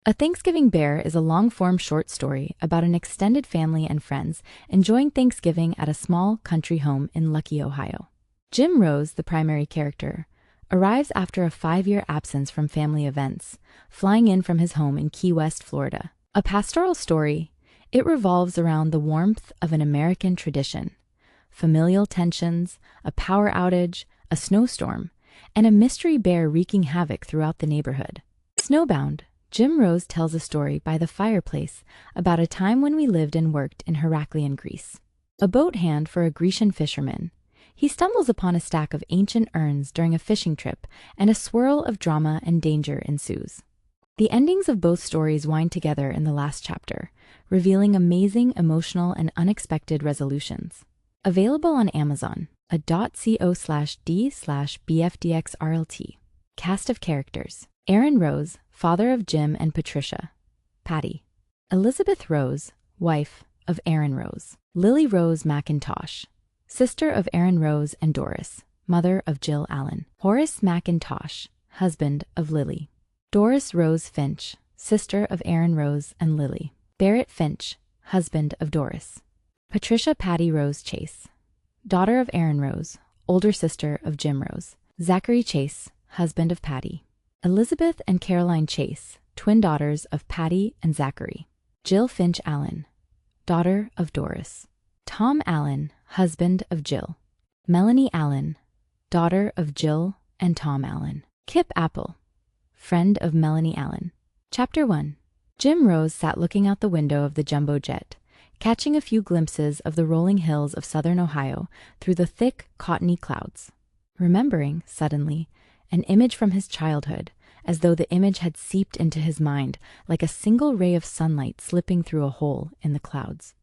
A Thanksgiving Bear is a long-form short story about an extended family and friends enjoying Thanksgiving at a small country home in Lucky, Ohio. Jim Rose, the primary character, arrives after a 5-year absence from family events, flying in from his home in Key West, Florida. A pastoral story, it revolves around the warmth of an American tradition, familial tensions, a power outage, a snowstorm, and a mystery bear wreaking havoc throughout the neighborhood. Snowbound, Jim Rose tells a story by the fireplace about a time when we lived and worked in Heraclean, Greece. A boat hand for a Grecian fisherman, he stumbles upon a stack of ancient urns during a fishing trip, and a swirl of drama and danger ensues. The endings of both stories wind together in the last chapter, revealing amazing, emotional, and unexpected resolutions. Available on Amazon, a .co/d/bfdxrlt. Cast of characters: Aaron Rose, father of Jim and Patricia, Patty. Elizabeth Rose, wife of Aaron Rose. Lily Rose McIntosh, sister of Aaron Rose and Doris, mother of Jill Allen. Horace McIntosh, husband of Lily. Doris Rose Finch, sister of Aaron Rose and Lily. Barrett Finch, husband of Doris. Patricia Patty Rose Chase, daughter of Aaron Rose, older sister of Jim Rose. Zachary Chase, husband of Patty. Elizabeth and Caroline Chase, twin daughters of Patty and Zachary. Jill Finch Allen, daughter of Doris. Tom Allen, husband of Jill. Melanie Allen, daughter of Jill and Tom Allen. Kip Apple, friend of Melanie Allen. Chapter 1. Jim Rose sat looking out the window of the jumbo jet, catching a few glimpses of the rolling hills of southern Ohio through the thick, cottony clouds. Remembering, suddenly, an image from his childhood, as though the image had seeped into his mind like a single ray of sunlight slipping through a hole in the clouds.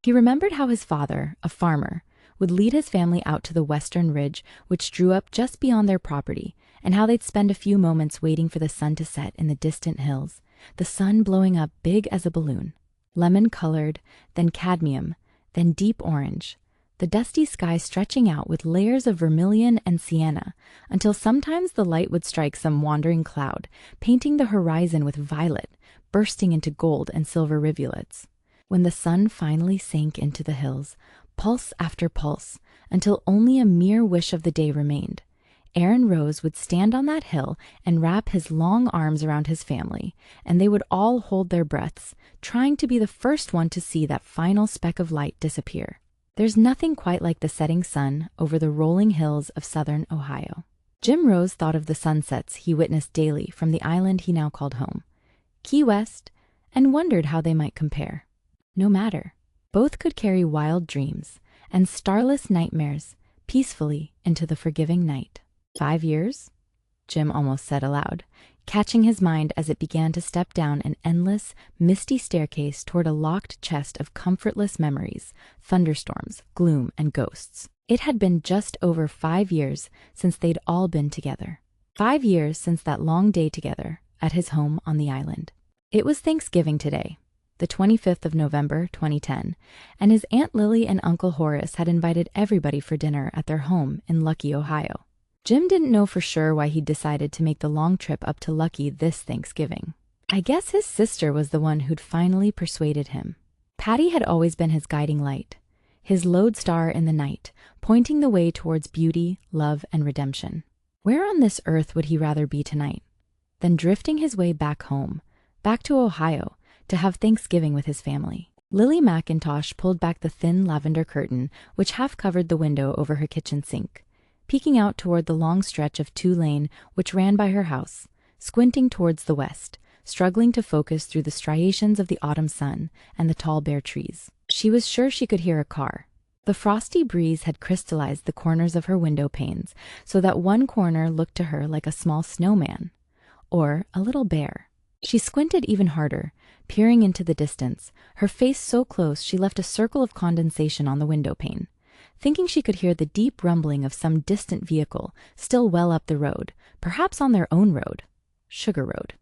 He remembered how his father, a farmer, would lead his family out to the western ridge which drew up just beyond their property, and how they'd spend a few moments waiting for the sun to set in the distant hills, the sun blowing up big as a balloon, lemon-colored, then cadmium, then deep orange, the dusty sky stretching out with layers of vermilion and sienna, until sometimes the light would strike some wandering cloud, painting the horizon with violet, bursting into gold and silver rivulets. When the sun finally sank into the hills, pulse after pulse, until only a mere wish of the day remained, Aaron Rose would stand on that hill and wrap his long arms around his family, and they would all hold their breaths, trying to be the first one to see that final speck of light disappear. There's nothing quite like the setting sun over the rolling hills of southern Ohio. Jim Rose thought of the sunsets he witnessed daily from the island he now called home, Key West, and wondered how they might compare. No matter. Both could carry wild dreams and starless nightmares peacefully into the forgiving night. 5 years? Jim almost said aloud, catching his mind as it began to step down an endless, misty staircase toward a locked chest of comfortless memories, thunderstorms, gloom, and ghosts. It had been just over 5 years since they'd all been together. 5 years since that long day together at his home on the island. It was Thanksgiving today, the 25th of November, 2010, and his Aunt Lily and Uncle Horace had invited everybody for dinner at their home in Lucky, Ohio. Jim didn't know for sure why he'd decided to make the long trip up to Lucky this Thanksgiving. I guess his sister was the one who'd finally persuaded him. Patty had always been his guiding light, his lodestar in the night, pointing the way towards beauty, love, and redemption. Where on this earth would he rather be tonight than drifting his way back home, back to Ohio, to have Thanksgiving with his family? Lily McIntosh pulled back the thin lavender curtain which half covered the window over her kitchen sink, peeking out toward the long stretch of 2-lane which ran by her house, squinting towards the west, struggling to focus through the striations of the autumn sun and the tall bare trees. She was sure she could hear a car. The frosty breeze had crystallized the corners of her window panes so that one corner looked to her like a small snowman, or a little bear. She squinted even harder, peering into the distance, her face so close she left a circle of condensation on the window pane, thinking she could hear the deep rumbling of some distant vehicle still well up the road, perhaps on their own road, Sugar Road.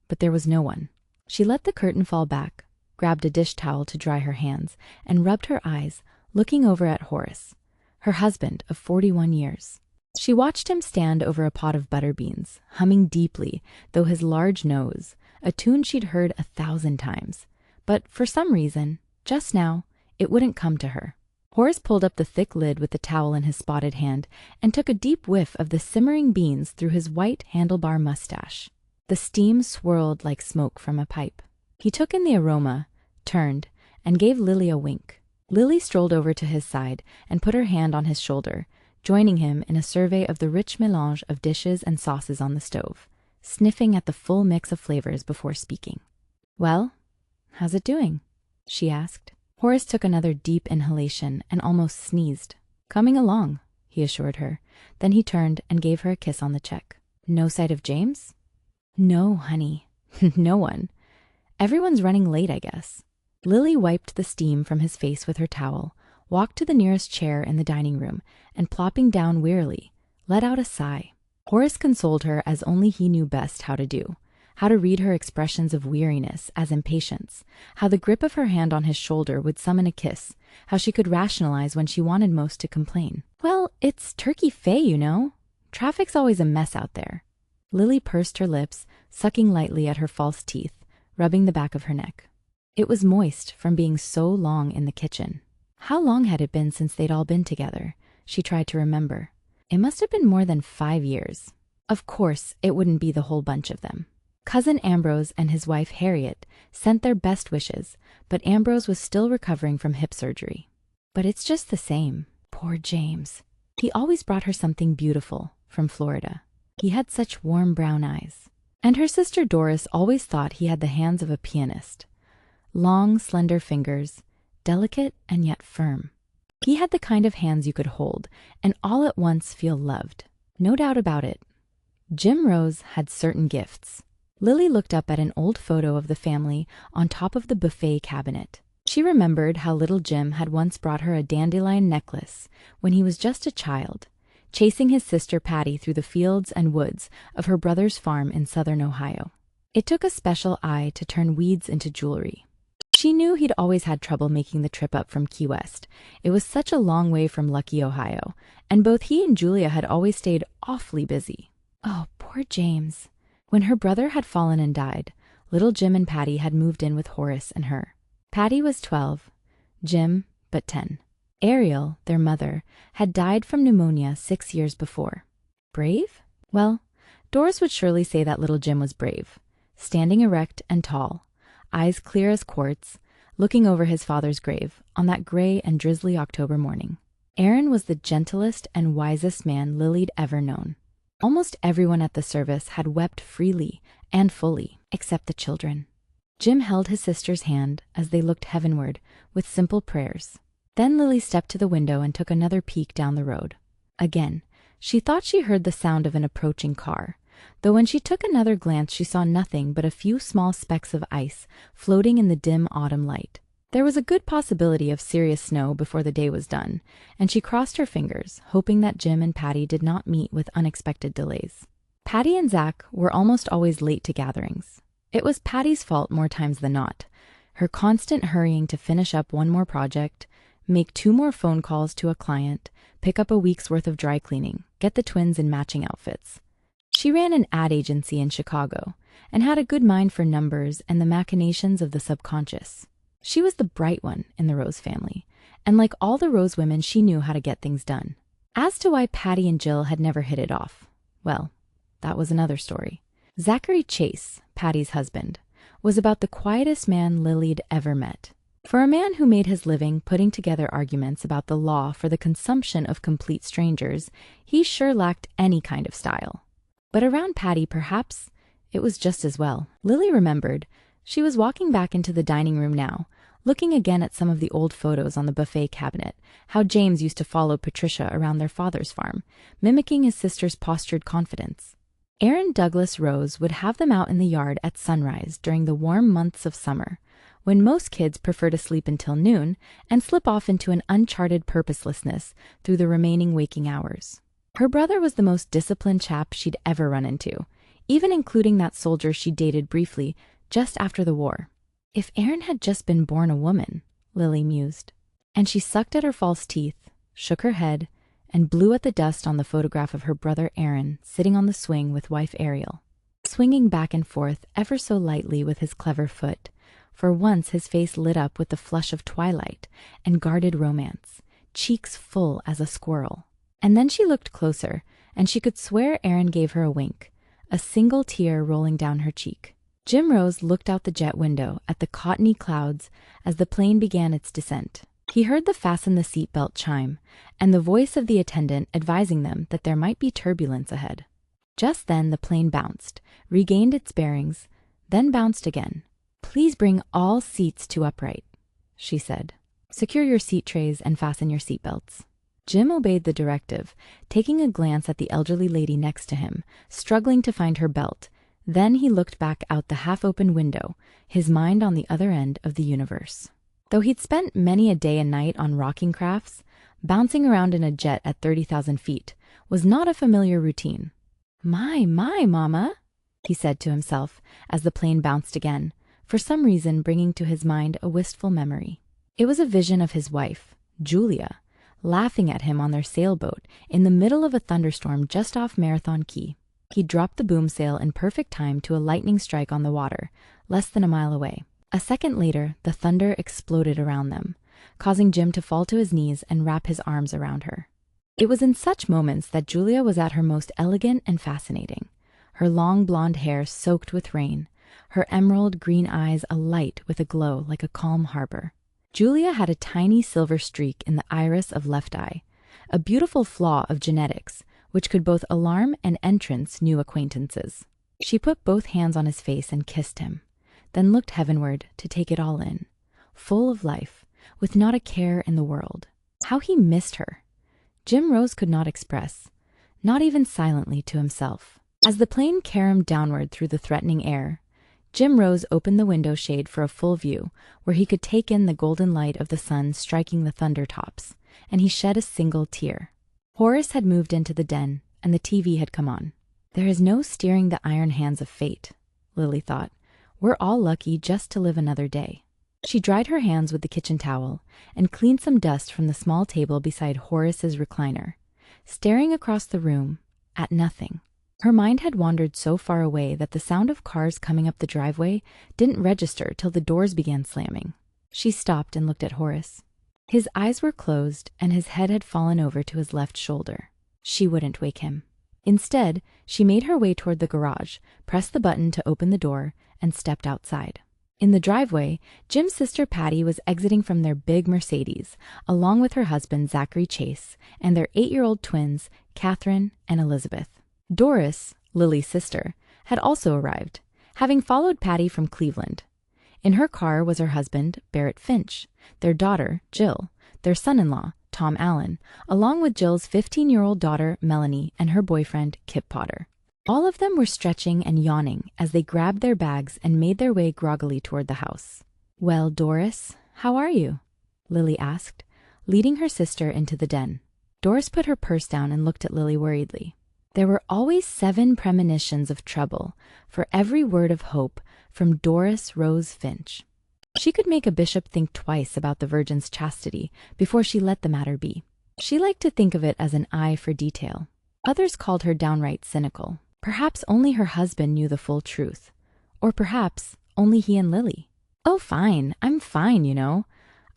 But there was no one. She let the curtain fall back, grabbed a dish towel to dry her hands, and rubbed her eyes, looking over at Horace, her husband of 41 years. She watched him stand over a pot of butter beans, humming deeply, though his large nose, a tune she'd heard 1,000 times. But for some reason, just now, it wouldn't come to her. Horace pulled up the thick lid with the towel in his spotted hand and took a deep whiff of the simmering beans through his white handlebar mustache. The steam swirled like smoke from a pipe. He took in the aroma, turned, and gave Lily a wink. Lily strolled over to his side and put her hand on his shoulder, joining him in a survey of the rich mélange of dishes and sauces on the stove, sniffing at the full mix of flavors before speaking. "Well, how's it doing?" she asked. Horace took another deep inhalation and almost sneezed. "Coming along," he assured her. Then he turned and gave her a kiss on the cheek. "No sight of James?" "No, honey. No one. Everyone's running late, I guess." Lily wiped the steam from his face with her towel, walked to the nearest chair in the dining room, and plopping down wearily, let out a sigh. Horace consoled her as only he knew best how to do, how to read her expressions of weariness as impatience, how the grip of her hand on his shoulder would summon a kiss, how she could rationalize when she wanted most to complain. "Well, it's Turkey Fay, you know. Traffic's always a mess out there." Lily pursed her lips, sucking lightly at her false teeth, rubbing the back of her neck. It was moist from being so long in the kitchen. How long had it been since they'd all been together? She tried to remember. It must have been more than 5 years. Of course, it wouldn't be the whole bunch of them. Cousin Ambrose and his wife Harriet sent their best wishes, but Ambrose was still recovering from hip surgery. But it's just the same. Poor James. He always brought her something beautiful from Florida. He had such warm brown eyes. And her sister Doris always thought he had the hands of a pianist. Long, slender fingers, delicate and yet firm. He had the kind of hands you could hold and all at once feel loved. No doubt about it. Jim Rose had certain gifts. Lily looked up at an old photo of the family on top of the buffet cabinet. She remembered how little Jim had once brought her a dandelion necklace when he was just a child, chasing his sister Patty through the fields and woods of her brother's farm in southern Ohio. It took a special eye to turn weeds into jewelry. She knew he'd always had trouble making the trip up from Key West. It was such a long way from Lucky, Ohio, and both he and Julia had always stayed awfully busy. Oh, poor James. When her brother had fallen and died, little Jim and Patty had moved in with Horace and her. Patty was 12, Jim but 10. Ariel, their mother, had died from pneumonia 6 years before. Brave? Well, Doris would surely say that little Jim was brave, standing erect and tall, eyes clear as quartz, looking over his father's grave on that gray and drizzly October morning. Aaron was the gentlest and wisest man Lily'd ever known. Almost everyone at the service had wept freely and fully, except the children. Jim held his sister's hand as they looked heavenward with simple prayers. Then Lily stepped to the window and took another peek down the road. Again, she thought she heard the sound of an approaching car, though when she took another glance she saw nothing but a few small specks of ice floating in the dim autumn light. There was a good possibility of serious snow before the day was done, and she crossed her fingers, hoping that Jim and Patty did not meet with unexpected delays. Patty and Zach were almost always late to gatherings. It was Patty's fault more times than not. Her constant hurrying to finish up one more project, make 2 more phone calls to a client, pick up a week's worth of dry cleaning, get the twins in matching outfits. She ran an ad agency in Chicago and had a good mind for numbers and the machinations of the subconscious. She was the bright one in the Rose family, and like all the Rose women, she knew how to get things done. As to why Patty and Jill had never hit it off, well, that was another story. Zachary Chase, Patty's husband, was about the quietest man Lily'd ever met. For a man who made his living putting together arguments about the law for the consumption of complete strangers, he sure lacked any kind of style. But around Patty, perhaps, it was just as well. Lily remembered. She was walking back into the dining room now, looking again at some of the old photos on the buffet cabinet, how James used to follow Patricia around their father's farm, mimicking his sister's postured confidence. Aaron Douglas Rose would have them out in the yard at sunrise during the warm months of summer, when most kids prefer to sleep until noon and slip off into an uncharted purposelessness through the remaining waking hours. Her brother was the most disciplined chap she'd ever run into, even including that soldier she dated briefly just after the war. If Aaron had just been born a woman, Lily mused. And she sucked at her false teeth, shook her head, and blew at the dust on the photograph of her brother Aaron sitting on the swing with wife Ariel. swinging back and forth ever so lightly with his clever foot. For once his face lit up with the flush of twilight and guarded romance, cheeks full as a squirrel. And then she looked closer, and she could swear Aaron gave her a wink, a single tear rolling down her cheek. Jim Rose looked out the jet window at the cottony clouds as the plane began its descent. He heard the fasten the seatbelt chime, and the voice of the attendant advising them that there might be turbulence ahead. Just then the plane bounced, regained its bearings, then bounced again. "Please bring all seats to upright," she said. "Secure your seat trays and fasten your seatbelts." Jim obeyed the directive, taking a glance at the elderly lady next to him, struggling to find her belt. Then he looked back out the half-open window, his mind on the other end of the universe. Though he'd spent many a day and night on rocking crafts, bouncing around in a jet at 30,000 feet was not a familiar routine. My, Mama," he said to himself as the plane bounced again, for some reason bringing to his mind a wistful memory. It was a vision of his wife, Julia, laughing at him on their sailboat in the middle of a thunderstorm just off Marathon Key. He dropped the boom sail in perfect time to a lightning strike on the water, less than a mile away. A second later, the thunder exploded around them, causing Jim to fall to his knees and wrap his arms around her. It was in such moments that Julia was at her most elegant and fascinating, her long blonde hair soaked with rain, her emerald green eyes alight with a glow like a calm harbor. Julia had a tiny silver streak in the iris of left eye, a beautiful flaw of genetics, which could both alarm and entrance new acquaintances. She put both hands on his face and kissed him, then looked heavenward to take it all in, full of life, with not a care in the world. How he missed her! Jim Rose could not express, not even silently to himself. As the plane caromed downward through the threatening air, Jim Rose opened the window shade for a full view, where he could take in the golden light of the sun striking the thunder tops, and he shed a single tear. Horace had moved into the den, and the TV had come on. There is no steering the iron hands of fate, Lily thought. We're all lucky just to live another day. She dried her hands with the kitchen towel and cleaned some dust from the small table beside Horace's recliner, staring across the room at nothing. Her mind had wandered so far away that the sound of cars coming up the driveway didn't register till the doors began slamming. She stopped and looked at Horace. His eyes were closed and his head had fallen over to his left shoulder. She wouldn't wake him. Instead, she made her way toward the garage, pressed the button to open the door, and stepped outside. In the driveway, Jim's sister Patty was exiting from their big Mercedes, along with her husband Zachary Chase and their 8-year-old twins, Catherine and Elizabeth. Doris, Lily's sister, had also arrived, having followed Patty from Cleveland. In her car was her husband, Barrett Finch, their daughter, Jill, their son-in-law, Tom Allen, along with Jill's 15-year-old daughter, Melanie, and her boyfriend, Kip Potter. All of them were stretching and yawning as they grabbed their bags and made their way groggily toward the house. "Well, Doris, how are you?" Lily asked, leading her sister into the den. Doris put her purse down and looked at Lily worriedly. There were always 7 premonitions of trouble for every word of hope from Doris Rose Finch. She could make a bishop think twice about the virgin's chastity before she let the matter be. She liked to think of it as an eye for detail. Others called her downright cynical. Perhaps only her husband knew the full truth. Or perhaps only he and Lily. "Oh, fine. I'm fine, you know.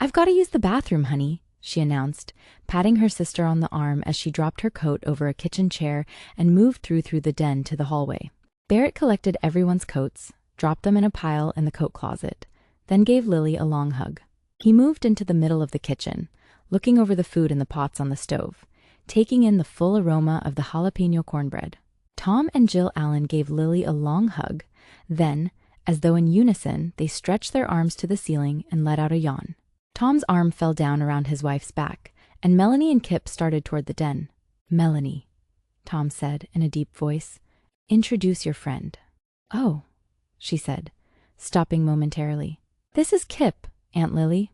I've got to use the bathroom, honey," she announced, patting her sister on the arm as she dropped her coat over a kitchen chair and moved through the den to the hallway. Barrett collected everyone's coats, dropped them in a pile in the coat closet, then gave Lily a long hug. He moved into the middle of the kitchen, looking over the food in the pots on the stove, taking in the full aroma of the jalapeno cornbread. Tom and Jill Allen gave Lily a long hug. Then, as though in unison, they stretched their arms to the ceiling and let out a yawn. Tom's arm fell down around his wife's back, and Melanie and Kip started toward the den. "Melanie," Tom said in a deep voice, "introduce your friend." "Oh," she said, stopping momentarily. "This is Kip, Aunt Lily.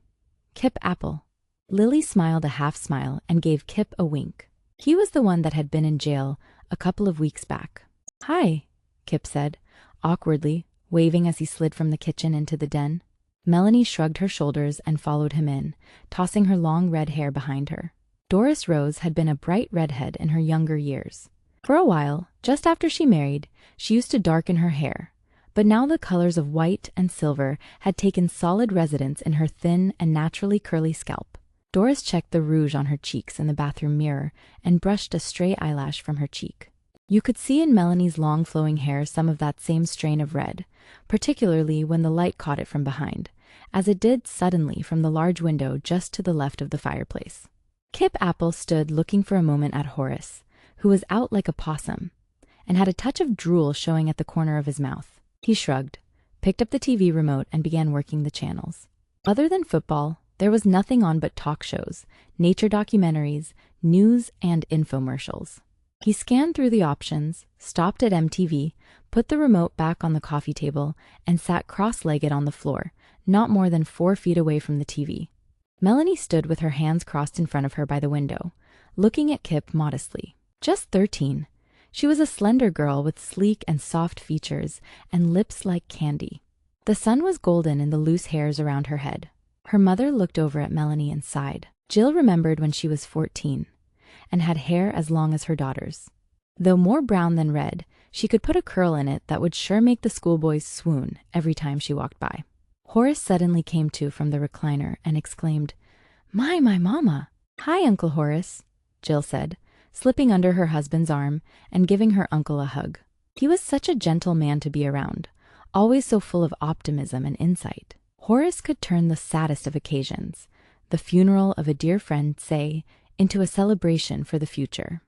Kip Apple." Lily smiled a half smile and gave Kip a wink. He was the one that had been in jail a couple of weeks back. "Hi," Kip said, awkwardly, waving as he slid from the kitchen into the den. Melanie shrugged her shoulders and followed him in, tossing her long red hair behind her. Doris Rose had been a bright redhead in her younger years. For a while, just after she married, she used to darken her hair, but now the colors of white and silver had taken solid residence in her thin and naturally curly scalp. Doris checked the rouge on her cheeks in the bathroom mirror and brushed a stray eyelash from her cheek. You could see in Melanie's long flowing hair some of that same strain of red, particularly when the light caught it from behind, as it did suddenly from the large window just to the left of the fireplace. Kip Apple stood looking for a moment at Horace, who was out like a possum, and had a touch of drool showing at the corner of his mouth. He shrugged, picked up the TV remote, and began working the channels. Other than football, there was nothing on but talk shows, nature documentaries, news, and infomercials. He scanned through the options, stopped at MTV, put the remote back on the coffee table, and sat cross-legged on the floor, not more than 4 feet away from the TV. Melanie stood with her hands crossed in front of her by the window, looking at Kip modestly. Just 13, she was a slender girl with sleek and soft features and lips like candy. The sun was golden in the loose hairs around her head. Her mother looked over at Melanie and sighed. Jill remembered when she was 14 and had hair as long as her daughter's. Though more brown than red, she could put a curl in it that would sure make the schoolboys swoon every time she walked by. Horace suddenly came to from the recliner and exclaimed, My mama!" "Hi, Uncle Horace," Jill said, slipping under her husband's arm and giving her uncle a hug. He was such a gentle man to be around, always so full of optimism and insight. Horace could turn the saddest of occasions, the funeral of a dear friend, say, into a celebration for the future.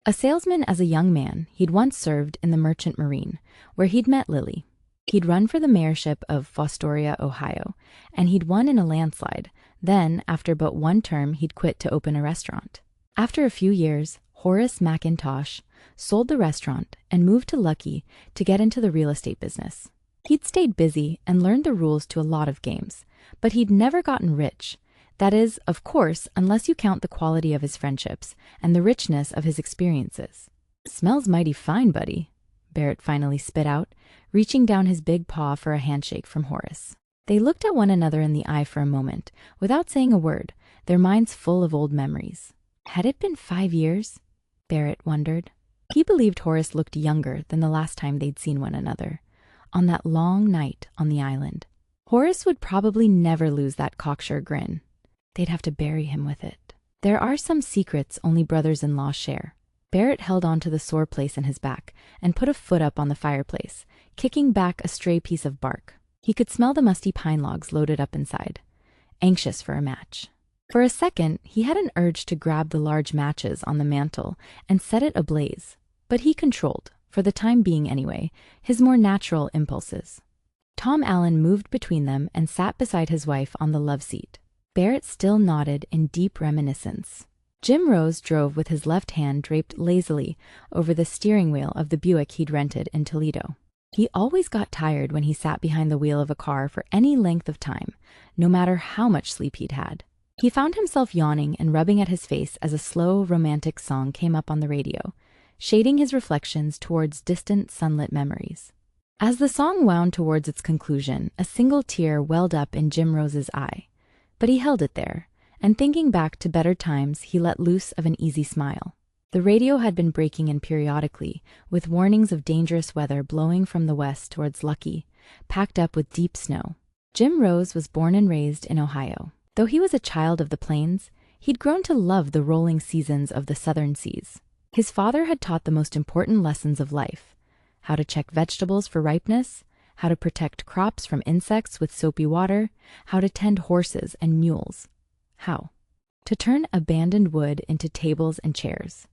A salesman as a young man, he'd once served in the Merchant Marine, where he'd met Lily. He'd run for the mayorship of Fostoria, Ohio, and he'd won in a landslide. Then, after but 1 term, he'd quit to open a restaurant. After a few years, Horace McIntosh sold the restaurant and moved to Lucky to get into the real estate business. He'd stayed busy and learned the rules to a lot of games, but he'd never gotten rich. That is, of course, unless you count the quality of his friendships and the richness of his experiences. "Smells mighty fine, buddy," Barrett finally spit out, reaching down his big paw for a handshake from Horace. They looked at one another in the eye for a moment, without saying a word, their minds full of old memories. Had it been 5 years? Barrett wondered. He believed Horace looked younger than the last time they'd seen one another, on that long night on the island. Horace would probably never lose that cocksure grin. They'd have to bury him with it. There are some secrets only brothers-in-law share. Barrett held on to the sore place in his back and put a foot up on the fireplace, kicking back a stray piece of bark. He could smell the musty pine logs loaded up inside, anxious for a match. For a second, he had an urge to grab the large matches on the mantel and set it ablaze, but he controlled, for the time being anyway, his more natural impulses. Tom Allen moved between them and sat beside his wife on the love seat. Barrett still nodded in deep reminiscence. Jim Rose drove with his left hand draped lazily over the steering wheel of the Buick he'd rented in Toledo. He always got tired when he sat behind the wheel of a car for any length of time, no matter how much sleep he'd had. He found himself yawning and rubbing at his face as a slow, romantic song came up on the radio, shading his reflections towards distant, sunlit memories. As the song wound towards its conclusion, a single tear welled up in Jim Rose's eye. But he held it there, and thinking back to better times, he let loose of an easy smile. The radio had been breaking in periodically, with warnings of dangerous weather blowing from the west towards Lucky, packed up with deep snow. Jim Rose was born and raised in Ohio. Though he was a child of the plains, he'd grown to love the rolling seasons of the southern seas. His father had taught the most important lessons of life: how to check vegetables for ripeness, how to protect crops from insects with soapy water, how to tend horses and mules. How to turn abandoned wood into tables and chairs,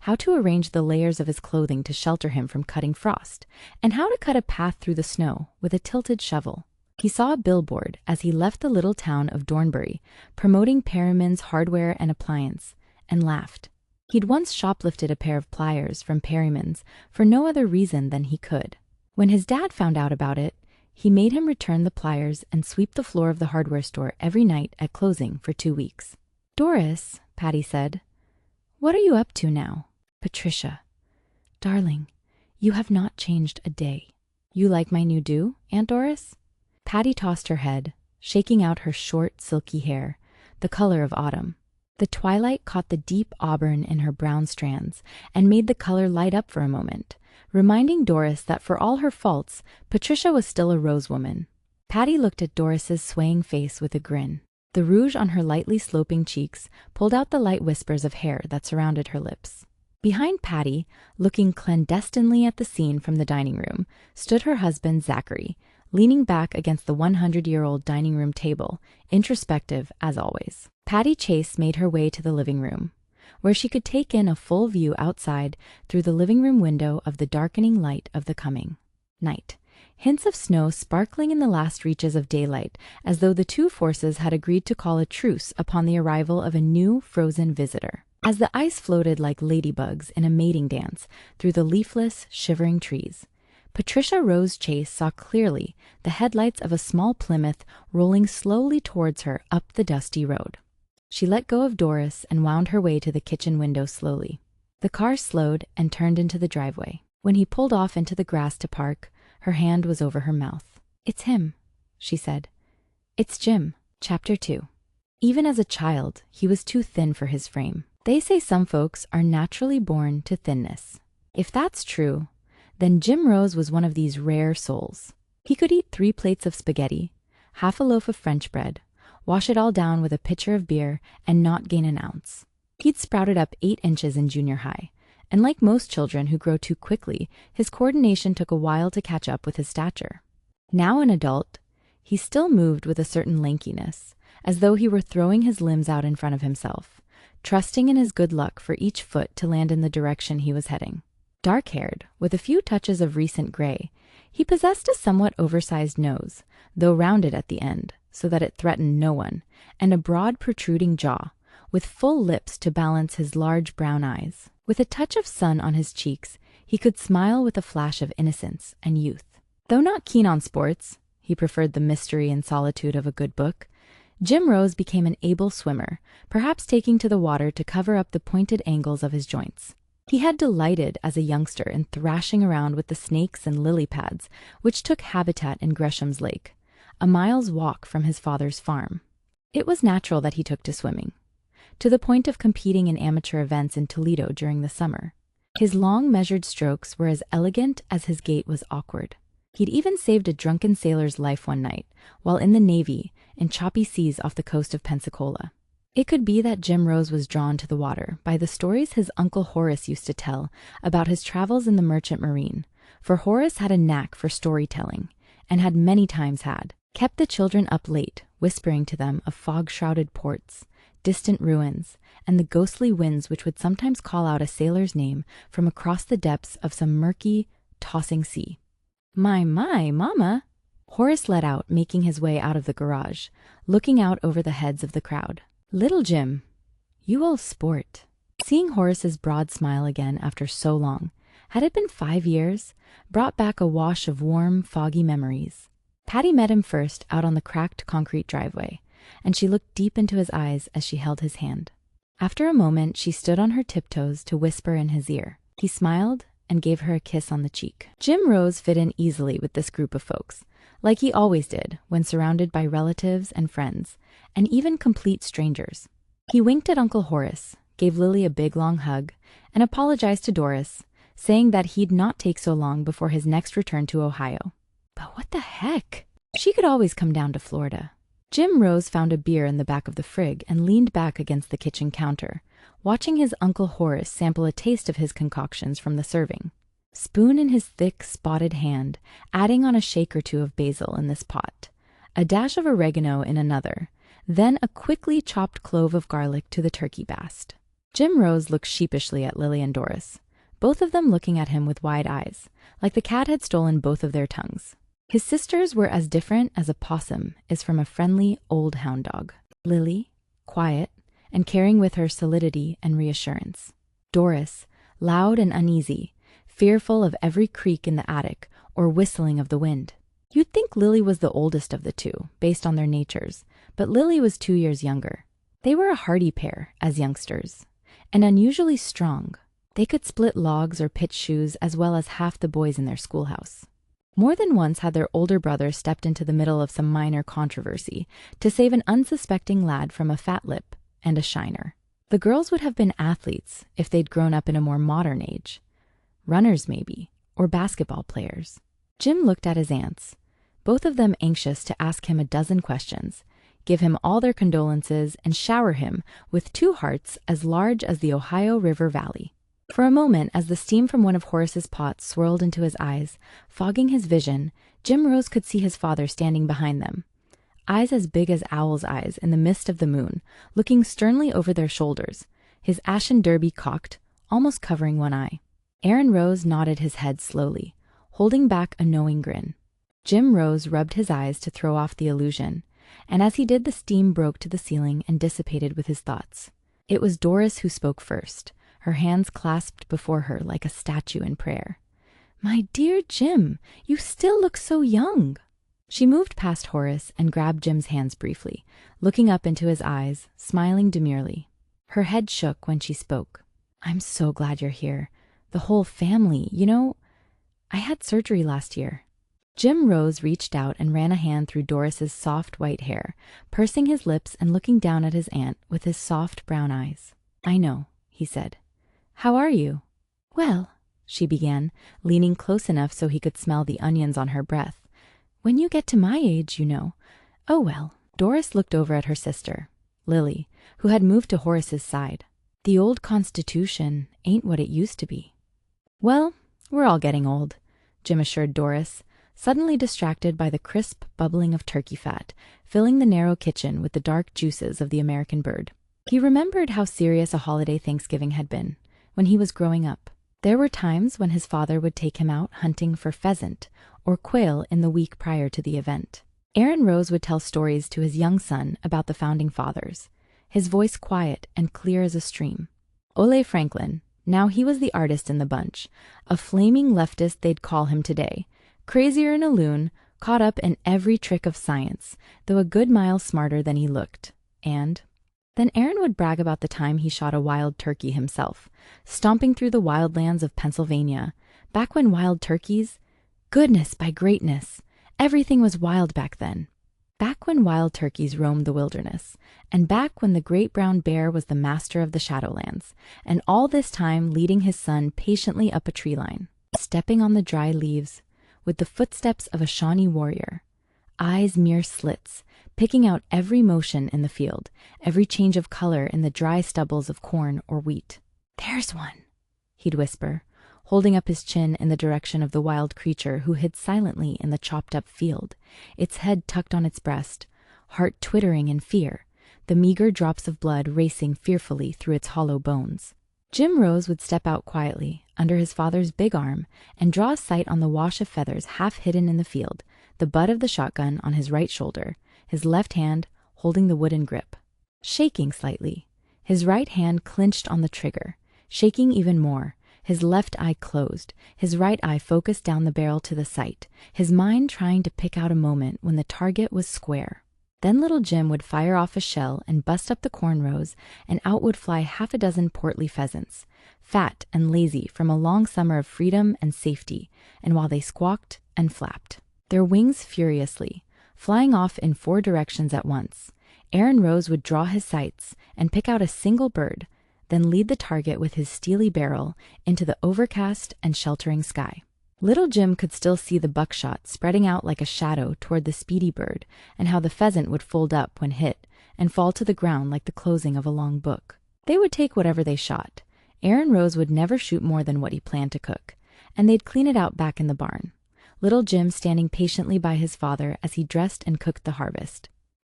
how to arrange the layers of his clothing to shelter him from cutting frost, and how to cut a path through the snow with a tilted shovel. He saw a billboard as he left the little town of Dornbury, promoting Perriman's hardware and appliance, and laughed. He'd once shoplifted a pair of pliers from Perriman's for no other reason than he could. When his dad found out about it, he made him return the pliers and sweep the floor of the hardware store every night at closing for 2 weeks. "Doris," Patty said, "what are you up to now?" "Patricia, darling, you have not changed a day. You like my new do, Aunt Doris?" Patty tossed her head, shaking out her short, silky hair, the color of autumn. The twilight caught the deep auburn in her brown strands and made the color light up for a moment, reminding Doris that for all her faults, Patricia was still a rose woman. Patty looked at Doris's swaying face with a grin. The rouge on her lightly sloping cheeks pulled out the light whispers of hair that surrounded her lips. Behind Patty, looking clandestinely at the scene from the dining room, stood her husband Zachary, leaning back against the 100-year-old dining room table, introspective as always. Patty Chase made her way to the living room, where she could take in a full view outside through the living room window of the darkening light of the coming night. Hints of snow sparkling in the last reaches of daylight, as though the two forces had agreed to call a truce upon the arrival of a new frozen visitor. As the ice floated like ladybugs in a mating dance through the leafless, shivering trees, Patricia Rose Chase saw clearly the headlights of a small Plymouth rolling slowly towards her up the dusty road. She let go of Doris and wound her way to the kitchen window slowly. The car slowed and turned into the driveway. When he pulled off into the grass to park, her hand was over her mouth. "It's him," she said. "It's Jim." Chapter 2. Even as a child, he was too thin for his frame. They say some folks are naturally born to thinness. If that's true, then Jim Rose was one of these rare souls. He could eat 3 plates of spaghetti, half a loaf of French bread, wash it all down with a pitcher of beer, and not gain an ounce. He'd sprouted up 8 inches in junior high, and like most children who grow too quickly, his coordination took a while to catch up with his stature. Now an adult, he still moved with a certain lankiness, as though he were throwing his limbs out in front of himself, trusting in his good luck for each foot to land in the direction he was heading. Dark-haired, with a few touches of recent gray, he possessed a somewhat oversized nose, though rounded at the end, so that it threatened no one, and a broad protruding jaw, with full lips to balance his large brown eyes. With a touch of sun on his cheeks, he could smile with a flash of innocence and youth. Though not keen on sports, he preferred the mystery and solitude of a good book. Jim Rose became an able swimmer, perhaps taking to the water to cover up the pointed angles of his joints. He had delighted as a youngster in thrashing around with the snakes and lily pads, which took habitat in Gresham's Lake, a mile's walk from his father's farm. It was natural that he took to swimming, to the point of competing in amateur events in Toledo during the summer. His long, measured strokes were as elegant as his gait was awkward. He'd even saved a drunken sailor's life one night, while in the Navy, in choppy seas off the coast of Pensacola. It could be that Jim Rose was drawn to the water by the stories his Uncle Horace used to tell about his travels in the merchant marine, for Horace had a knack for storytelling, and had many times kept the children up late, whispering to them of fog-shrouded ports, distant ruins, and the ghostly winds which would sometimes call out a sailor's name from across the depths of some murky, tossing sea. My, Mama! Horace let out, making his way out of the garage, looking out over the heads of the crowd. "Little Jim, you old sport." Seeing Horace's broad smile again after so long, had it been 5 years, brought back a wash of warm, foggy memories. Patty met him first out on the cracked concrete driveway, and she looked deep into his eyes as she held his hand. After a moment, she stood on her tiptoes to whisper in his ear. He smiled and gave her a kiss on the cheek. Jim Rose fit in easily with this group of folks, like he always did when surrounded by relatives and friends, and even complete strangers. He winked at Uncle Horace, gave Lily a big long hug, and apologized to Doris, saying that he'd not take so long before his next return to Ohio. But what the heck? She could always come down to Florida. Jim Rose found a beer in the back of the frig and leaned back against the kitchen counter, watching his Uncle Horace sample a taste of his concoctions from the serving. Spoon in his thick, spotted hand, adding on a shake or two of basil in this pot, a dash of oregano in another, then a quickly chopped clove of garlic to the turkey bast. Jim Rose looked sheepishly at Lily and Doris, both of them looking at him with wide eyes, like the cat had stolen both of their tongues. His sisters were as different as a possum is from a friendly old hound dog. Lily, quiet, and carrying with her solidity and reassurance. Doris, loud and uneasy, fearful of every creak in the attic or whistling of the wind. You'd think Lily was the oldest of the two, based on their natures, but Lily was 2 years younger. They were a hardy pair as youngsters, and unusually strong. They could split logs or pitch shoes as well as half the boys in their schoolhouse. More than once had their older brother stepped into the middle of some minor controversy to save an unsuspecting lad from a fat lip and a shiner. The girls would have been athletes if they'd grown up in a more modern age. Runners, maybe, or basketball players. Jim looked at his aunts, both of them anxious to ask him a dozen questions, give him all their condolences, and shower him with 2 hearts as large as the Ohio River Valley. For a moment, as the steam from one of Horace's pots swirled into his eyes, fogging his vision, Jim Rose could see his father standing behind them. Eyes as big as owls' eyes in the mist of the moon, looking sternly over their shoulders, his ashen derby cocked, almost covering one eye. Aaron Rose nodded his head slowly, holding back a knowing grin. Jim Rose rubbed his eyes to throw off the illusion, and as he did, the steam broke to the ceiling and dissipated with his thoughts. It was Doris who spoke first, her hands clasped before her like a statue in prayer. "My dear Jim, you still look so young." She moved past Horace and grabbed Jim's hands briefly, looking up into his eyes, smiling demurely. Her head shook when she spoke. "I'm so glad you're here. The whole family, I had surgery last year." Jim Rose reached out and ran a hand through Doris's soft white hair, pursing his lips and looking down at his aunt with his soft brown eyes. "I know," he said. "How are you?" "Well," she began, leaning close enough so he could smell the onions on her breath. "When you get to my age, Oh, well." Doris looked over at her sister, Lily, who had moved to Horace's side. "The old Constitution ain't what it used to be." "Well, we're all getting old," Jim assured Doris, suddenly distracted by the crisp bubbling of turkey fat, filling the narrow kitchen with the dark juices of the American bird. He remembered how serious a holiday Thanksgiving had been when he was growing up. There were times when his father would take him out hunting for pheasant or quail in the week prior to the event. Aaron Rose would tell stories to his young son about the founding fathers, his voice quiet and clear as a stream. Ole Franklin, now he was the artist in the bunch, a flaming leftist they'd call him today, crazier in a loon, caught up in every trick of science, though a good mile smarter than he looked. And then Aaron would brag about the time he shot a wild turkey himself, stomping through the wildlands of Pennsylvania, back when wild turkeys, goodness by greatness, everything was wild back then. Back when wild turkeys roamed the wilderness, and back when the great brown bear was the master of the Shadowlands, and all this time leading his son patiently up a tree line, stepping on the dry leaves with the footsteps of a Shawnee warrior, eyes mere slits, picking out every motion in the field, every change of color in the dry stubbles of corn or wheat. "There's one," he'd whisper, holding up his chin in the direction of the wild creature who hid silently in the chopped-up field, its head tucked on its breast, heart twittering in fear, the meager drops of blood racing fearfully through its hollow bones. Jim Rose would step out quietly, under his father's big arm, and draw a sight on the wash of feathers half hidden in the field, the butt of the shotgun on his right shoulder, his left hand holding the wooden grip. Shaking slightly, his right hand clinched on the trigger, shaking even more, his left eye closed, his right eye focused down the barrel to the sight, his mind trying to pick out a moment when the target was square. Then little Jim would fire off a shell and bust up the corn rows, and out would fly half a dozen portly pheasants, fat and lazy from a long summer of freedom and safety, and while they squawked and flapped, their wings furiously, flying off in 4 directions at once, Aaron Rose would draw his sights and pick out a single bird, then lead the target with his steely barrel into the overcast and sheltering sky. Little Jim could still see the buckshot spreading out like a shadow toward the speedy bird, and how the pheasant would fold up when hit and fall to the ground like the closing of a long book. They would take whatever they shot. Aaron Rose would never shoot more than what he planned to cook, and they'd clean it out back in the barn, little Jim standing patiently by his father as he dressed and cooked the harvest.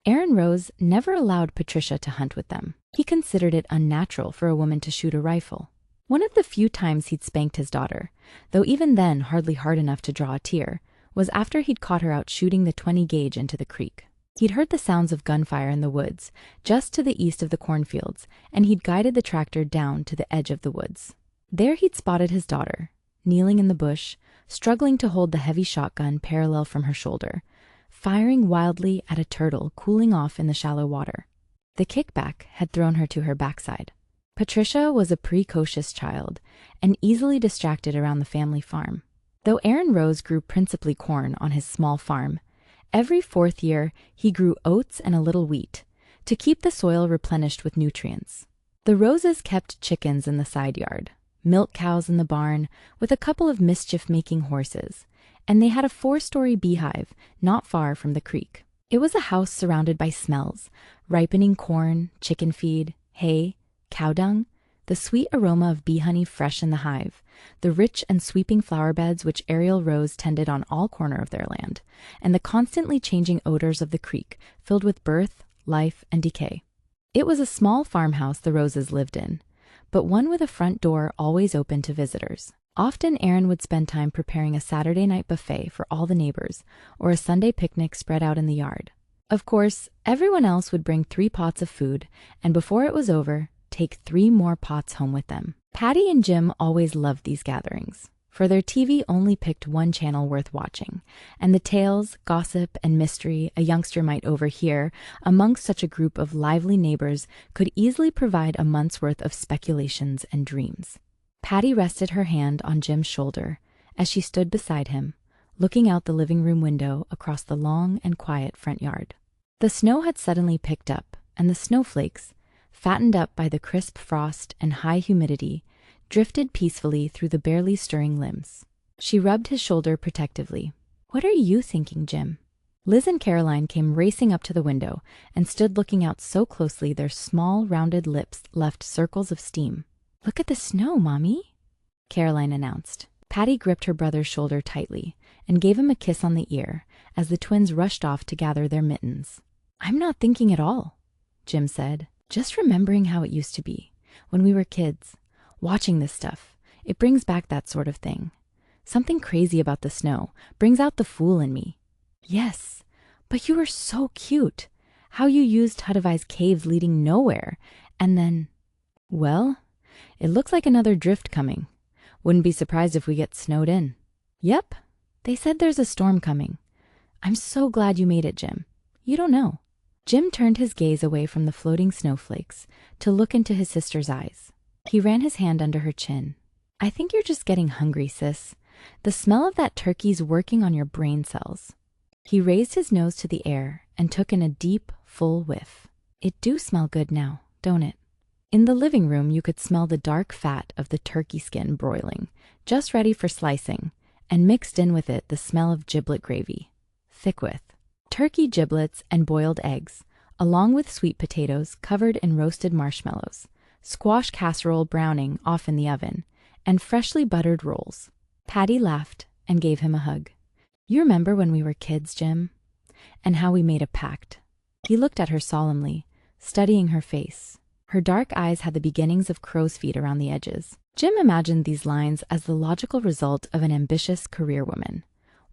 Aaron Rose never allowed Patricia to hunt with them. He considered it unnatural for a woman to shoot a rifle. One of the few times he'd spanked his daughter, though even then hardly hard enough to draw a tear, was after he'd caught her out shooting the 20 gauge into the creek. He'd heard the sounds of gunfire in the woods, just to the east of the cornfields, and he'd guided the tractor down to the edge of the woods. There he'd spotted his daughter, kneeling in the bush, struggling to hold the heavy shotgun parallel from her shoulder, firing wildly at a turtle cooling off in the shallow water. The kickback had thrown her to her backside. Patricia was a precocious child and easily distracted around the family farm. Though Aaron Rose grew principally corn on his small farm, every 4th year he grew oats and a little wheat to keep the soil replenished with nutrients. The Roses kept chickens in the side yard, milk cows in the barn, with a couple of mischief-making horses, and they had a 4-story beehive not far from the creek. It was a house surrounded by smells: ripening corn, chicken feed, hay, cow dung, the sweet aroma of bee honey fresh in the hive, the rich and sweeping flower beds which Ariel Rose tended on all corner of their land, and the constantly changing odors of the creek, filled with birth, life, and decay. It was a small farmhouse the Roses lived in, but one with a front door always open to visitors. Often Aaron would spend time preparing a Saturday night buffet for all the neighbors, or a Sunday picnic spread out in the yard. Of course, everyone else would bring 3 pots of food, and before it was over, take 3 more pots home with them. Patty and Jim always loved these gatherings, for their TV only picked one channel worth watching, and the tales, gossip, and mystery a youngster might overhear amongst such a group of lively neighbors could easily provide a month's worth of speculations and dreams. Patty rested her hand on Jim's shoulder as she stood beside him, looking out the living room window across the long and quiet front yard. The snow had suddenly picked up, and the snowflakes, fattened up by the crisp frost and high humidity, drifted peacefully through the barely stirring limbs. She rubbed his shoulder protectively. "What are you thinking, Jim?" Liz and Caroline came racing up to the window and stood looking out so closely their small, rounded lips left circles of steam. "Look at the snow, Mommy," Caroline announced. Patty gripped her brother's shoulder tightly and gave him a kiss on the ear as the twins rushed off to gather their mittens. "I'm not thinking at all," Jim said. "Just remembering how it used to be, when we were kids, watching this stuff. It brings back that sort of thing. Something crazy about the snow brings out the fool in me." "Yes, but you were so cute. How you used Hudavai's caves leading nowhere, and then—" "Well, it looks like another drift coming. Wouldn't be surprised if we get snowed in." "Yep, they said there's a storm coming. I'm so glad you made it, Jim. You don't know." Jim turned his gaze away from the floating snowflakes to look into his sister's eyes. He ran his hand under her chin. "I think you're just getting hungry, sis. The smell of that turkey's working on your brain cells." He raised his nose to the air and took in a deep, full whiff. "It do smell good now, don't it?" In the living room, you could smell the dark fat of the turkey skin broiling, just ready for slicing, and mixed in with it the smell of giblet gravy, thick with turkey giblets and boiled eggs, along with sweet potatoes covered in roasted marshmallows, squash casserole browning off in the oven, and freshly buttered rolls. Patty laughed and gave him a hug. "You remember when we were kids, Jim? And how we made a pact?" He looked at her solemnly, studying her face. Her dark eyes had the beginnings of crow's feet around the edges. Jim imagined these lines as the logical result of an ambitious career woman.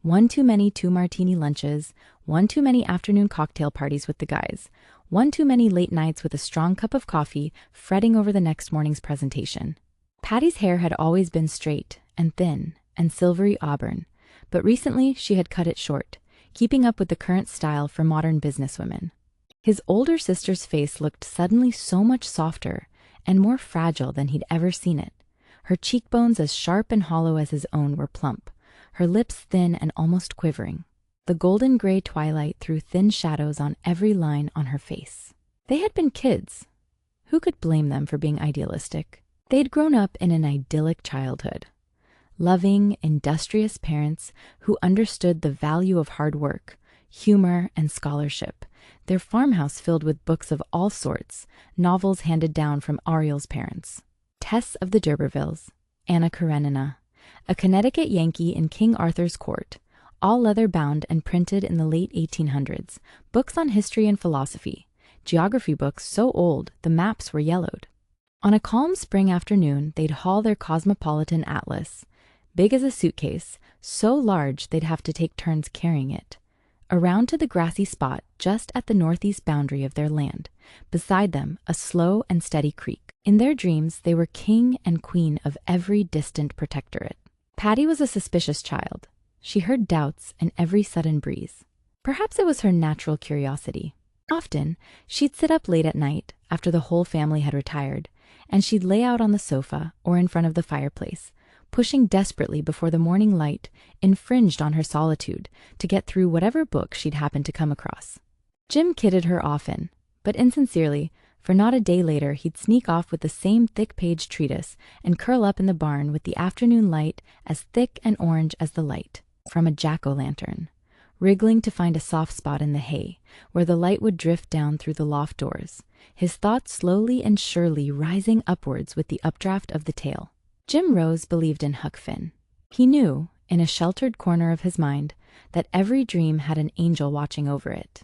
1 too many 2-martini lunches, 1 too many afternoon cocktail parties with the guys, 1 too many late nights with a strong cup of coffee, fretting over the next morning's presentation. Patty's hair had always been straight and thin and silvery auburn, but recently she had cut it short, keeping up with the current style for modern businesswomen. His older sister's face looked suddenly so much softer and more fragile than he'd ever seen it. Her cheekbones, as sharp and hollow as his own, were plump, her lips thin and almost quivering. The golden gray twilight threw thin shadows on every line on her face. They had been kids. Who could blame them for being idealistic? They'd grown up in an idyllic childhood. Loving, industrious parents who understood the value of hard work, humor, and scholarship. Their farmhouse filled with books of all sorts, novels handed down from Ariel's parents. Tess of the D'Urbervilles, Anna Karenina, a Connecticut Yankee in King Arthur's court, all leather-bound and printed in the late 1800s, books on history and philosophy, geography books so old the maps were yellowed. On a calm spring afternoon, they'd haul their cosmopolitan atlas, big as a suitcase, so large they'd have to take turns carrying it, around to the grassy spot just at the northeast boundary of their land, beside them a slow and steady creek. In their dreams, they were king and queen of every distant protectorate. Patty was a suspicious child. She heard doubts in every sudden breeze. Perhaps it was her natural curiosity. Often, she'd sit up late at night after the whole family had retired, and she'd lay out on the sofa or in front of the fireplace, pushing desperately before the morning light infringed on her solitude to get through whatever book she'd happened to come across. Jim kidded her often, but insincerely, for not a day later he'd sneak off with the same thick-page treatise and curl up in the barn with the afternoon light as thick and orange as the light from a jack-o'-lantern, wriggling to find a soft spot in the hay where the light would drift down through the loft doors, his thoughts slowly and surely rising upwards with the updraft of the tale. Jim Rose believed in Huck Finn. He knew, in a sheltered corner of his mind, that every dream had an angel watching over it.